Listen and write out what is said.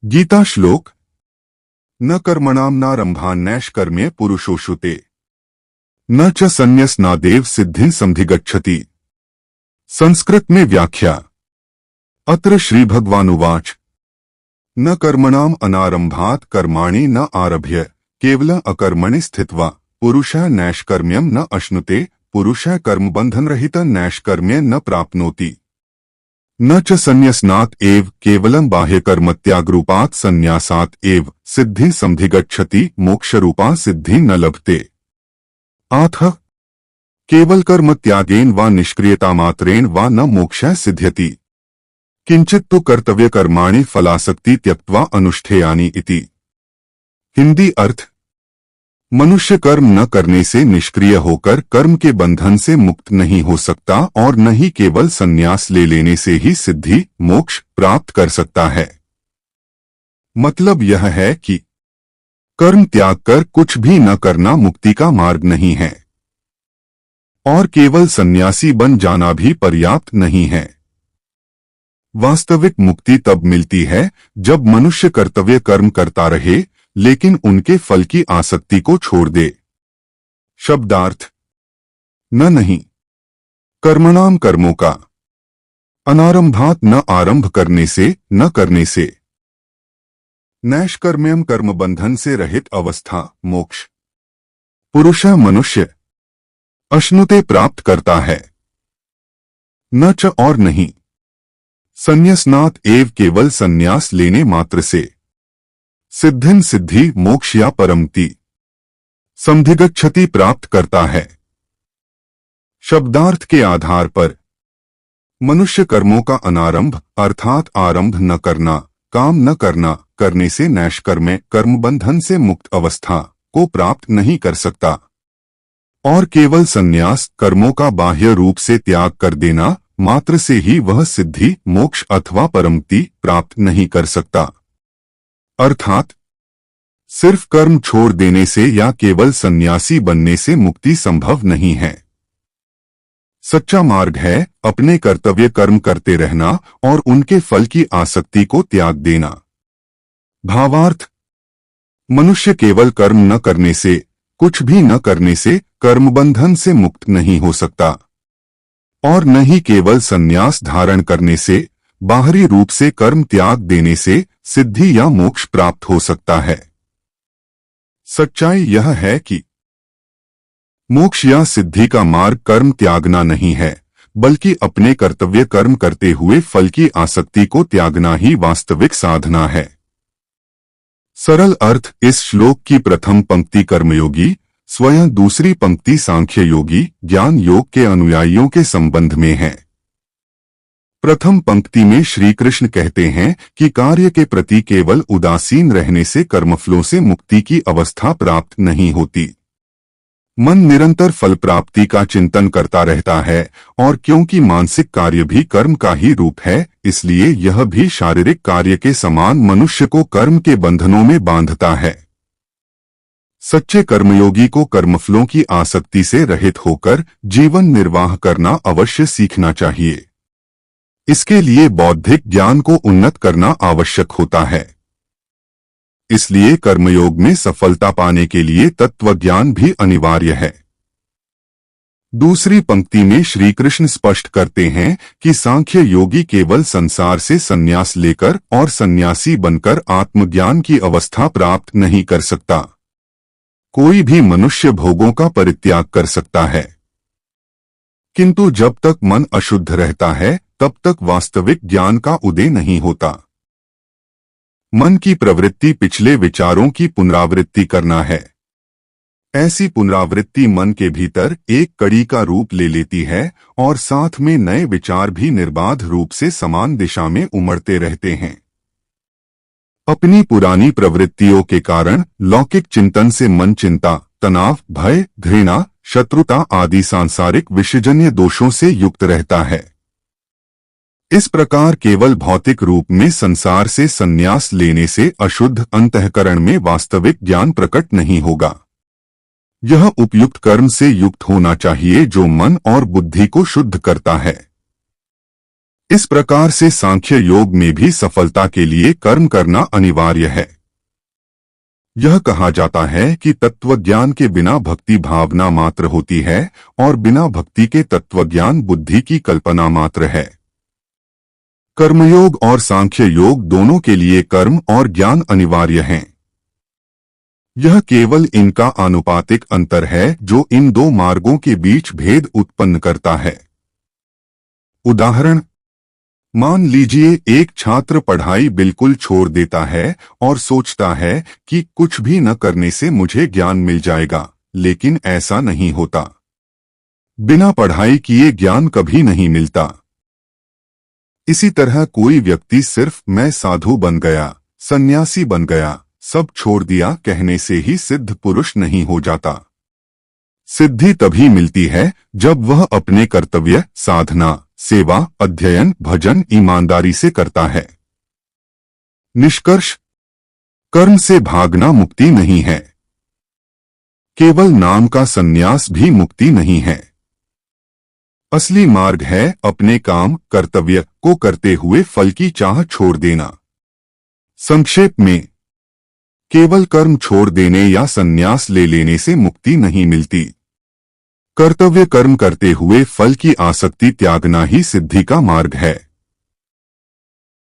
गीता श्लोक। न कर्मणामनारंभान्नैष्कर्म्य पुरुषोषुते न च संन्यसनादेव सिद्धिं समधिगच्छति। संस्कृत में व्याख्या। अत्र श्री भगवानुवाच न कर्मणाम अनारंभात् कर्माणि न आरभ्य केवलं अकर्मणि स्थित्वा पुरुषः नैष्कर्म्यं न अश्नुते। पुरुषः कर्मबंधनरहितं नैष्कर्म्य न प्राप्नोति। न च संन्यसनात् एव केवलं बाह्यकर्मत्यागरूपात् संन्यासात् एव सिद्धि समधिगच्छति। मोक्षरूपा सिद्धि न लभते। आथ केवल कर्म त्यागेन वा निष्क्रियतामात्रेण वा न मोक्षः सिद्ध्यति। किंचित तो कर्तव्य कर्माणि फलासक्ति त्यक्त्वा अनुष्ठेयानि इति। हिंदी अर्थ। मनुष्य कर्म न करने से निष्क्रिय होकर कर्म के बंधन से मुक्त नहीं हो सकता और न ही केवल संन्यास ले लेने से ही सिद्धि मोक्ष प्राप्त कर सकता है। मतलब यह है कि कर्म त्याग कर कुछ भी न करना मुक्ति का मार्ग नहीं है और केवल सन्यासी बन जाना भी पर्याप्त नहीं है। वास्तविक मुक्ति तब मिलती है जब मनुष्य कर्तव्य कर्म करता रहे लेकिन उनके फल की आसक्ति को छोड़ दे। शब्दार्थ। न नहीं कर्मणाम कर्मों का, अनारंभात न आरंभ करने से न करने से, नैष्कर्म्यम कर्म बंधन से रहित अवस्था मोक्ष, पुरुषः मनुष्य, अश्नुते प्राप्त करता है, न च और नहीं, संन्यसनात् एव केवल संन्यास लेने मात्र से, सिद्धिं सिद्धि मोक्ष या परमति, समधिगच्छति प्राप्त करता है। शब्दार्थ के आधार पर मनुष्य कर्मों का अनारंभ अर्थात आरंभ न करना, काम न करना करने से नैष्कर्म्य कर्मबंधन से मुक्त अवस्था को प्राप्त नहीं कर सकता और केवल संन्यास कर्मों का बाह्य रूप से त्याग कर देना मात्र से ही वह सिद्धि मोक्ष अथवा परमति प्राप्त नहीं कर सकता। अर्थात सिर्फ कर्म छोड़ देने से या केवल सन्यासी बनने से मुक्ति संभव नहीं है। सच्चा मार्ग है अपने कर्तव्य कर्म करते रहना और उनके फल की आसक्ति को त्याग देना। भावार्थ। मनुष्य केवल कर्म न करने से, कुछ भी न करने से कर्मबंधन से मुक्त नहीं हो सकता और न ही केवल संन्यास धारण करने से, बाहरी रूप से कर्म त्याग देने से सिद्धि या मोक्ष प्राप्त हो सकता है। सच्चाई यह है कि मोक्ष या सिद्धि का मार्ग कर्म त्यागना नहीं है, बल्कि अपने कर्तव्य कर्म करते हुए फल की आसक्ति को त्यागना ही वास्तविक साधना है। सरल अर्थ इस श्लोक की प्रथम पंक्ति कर्मयोगी, स्वयं दूसरी पंक्ति सांख्य योगी ज्ञान योग के अनुयायियों के संबंध में है। प्रथम पंक्ति में श्री कृष्ण कहते हैं कि कार्य के प्रति केवल उदासीन रहने से कर्मफलों से मुक्ति की अवस्था प्राप्त नहीं होती। मन निरंतर फल प्राप्ति का चिंतन करता रहता है और क्योंकि मानसिक कार्य भी कर्म का ही रूप है, इसलिए यह भी शारीरिक कार्य के समान मनुष्य को कर्म के बंधनों में बांधता है। सच्चे कर्मयोगी को कर्मफलों की आसक्ति से रहित होकर जीवन निर्वाह करना अवश्य सीखना चाहिए। इसके लिए बौद्धिक ज्ञान को उन्नत करना आवश्यक होता है। इसलिए कर्मयोग में सफलता पाने के लिए तत्व ज्ञान भी अनिवार्य है। दूसरी पंक्ति में श्री कृष्ण स्पष्ट करते हैं कि सांख्य योगी केवल संसार से संन्यास लेकर और सन्यासी बनकर आत्मज्ञान की अवस्था प्राप्त नहीं कर सकता। कोई भी मनुष्य भोगों का परित्याग कर सकता है, किंतु जब तक मन अशुद्ध रहता है तब तक वास्तविक ज्ञान का उदय नहीं होता। मन की प्रवृत्ति पिछले विचारों की पुनरावृत्ति करना है। ऐसी पुनरावृत्ति मन के भीतर एक कड़ी का रूप ले लेती है और साथ में नए विचार भी निर्बाध रूप से समान दिशा में उमड़ते रहते हैं। अपनी पुरानी प्रवृत्तियों के कारण लौकिक चिंतन से मन चिंता, तनाव, भय, घृणा, शत्रुता आदि सांसारिक विषयजन्य दोषों से युक्त रहता है। इस प्रकार केवल भौतिक रूप में संसार से संन्यास लेने से अशुद्ध अंतःकरण में वास्तविक ज्ञान प्रकट नहीं होगा। यह उपयुक्त कर्म से युक्त होना चाहिए जो मन और बुद्धि को शुद्ध करता है। इस प्रकार से सांख्य योग में भी सफलता के लिए कर्म करना अनिवार्य है। यह कहा जाता है कि तत्वज्ञान के बिना भक्ति भावना मात्र होती है और बिना भक्ति के तत्वज्ञान बुद्धि की कल्पना मात्र है। कर्मयोग और सांख्य योग दोनों के लिए कर्म और ज्ञान अनिवार्य हैं। यह केवल इनका आनुपातिक अंतर है जो इन दो मार्गों के बीच भेद उत्पन्न करता है। उदाहरण, मान लीजिए एक छात्र पढ़ाई बिल्कुल छोड़ देता है और सोचता है कि कुछ भी न करने से मुझे ज्ञान मिल जाएगा, लेकिन ऐसा नहीं होता। बिना पढ़ाई किए ज्ञान कभी नहीं मिलता। इसी तरह कोई व्यक्ति सिर्फ मैं साधु बन गया, सन्यासी बन गया, सब छोड़ दिया कहने से ही सिद्ध पुरुष नहीं हो जाता। सिद्धि तभी मिलती है जब वह अपने कर्तव्य, साधना, सेवा, अध्ययन, भजन ईमानदारी से करता है। निष्कर्ष, कर्म से भागना मुक्ति नहीं है। केवल नाम का संन्यास भी मुक्ति नहीं है। असली मार्ग है अपने काम, कर्तव्य को करते हुए फल की चाह छोड़ देना। संक्षेप में, केवल कर्म छोड़ देने या संन्यास ले लेने से मुक्ति नहीं मिलती। कर्तव्य कर्म करते हुए फल की आसक्ति त्यागना ही सिद्धि का मार्ग है।